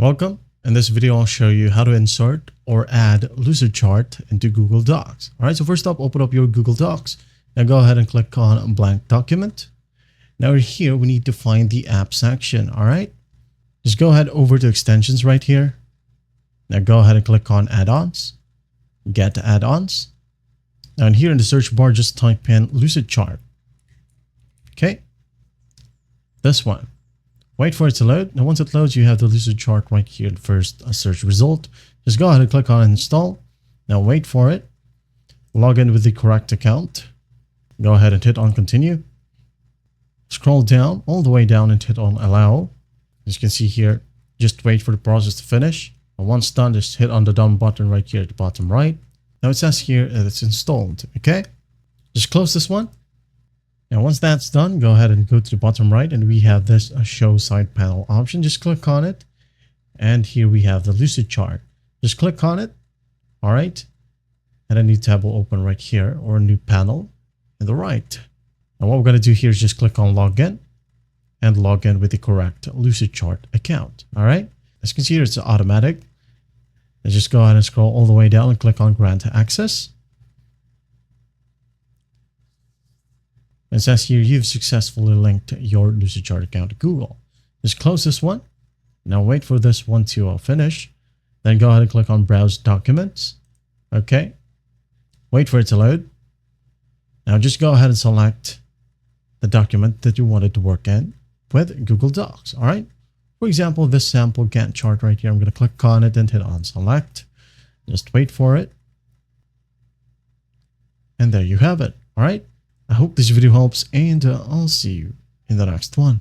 Welcome. In this video, I'll show you how to insert or add Lucidchart into Google Docs. All right, so first up, open up your Google Docs. Now go ahead and click on blank document. Now here, we need to find the app section. All right, just go ahead over to extensions right here. Now go ahead and click on add-ons, get add-ons. Now in here in the search bar, just type in Lucidchart. Okay, this one. Wait for it to load. Now once it loads, you have the Lucidchart right here in the first search result. Just go ahead and click on install. Now wait for it. Log in with the correct account. Go ahead and hit on continue. Scroll down all the way down and hit on allow. As you can see here, just wait for the process to finish. And once done, just hit on the done button right here at the bottom right. Now it says here that it's installed. Okay, just close this one. Now, once that's done, go ahead and go to the bottom right and we have this show side panel option. Just click on it. And here we have the Lucidchart. Just click on it. All right. And a new tab will open right here, or a new panel in the right. And what we're going to do here is just click on login and log in with the correct Lucidchart account. All right. As you can see here, it's automatic. And just go ahead and scroll all the way down and click on grant access. It says here, you've successfully linked your Lucidchart account to Google. Just close this one. Now wait for this one to finish. Then go ahead and click on Browse Documents. Okay. Wait for it to load. Now just go ahead and select the document that you wanted to work in with Google Docs. All right. For example, this sample Gantt chart right here, I'm going to click on it and hit on Select. Just wait for it. And there you have it. All right. I hope this video helps, and I'll see you in the next one.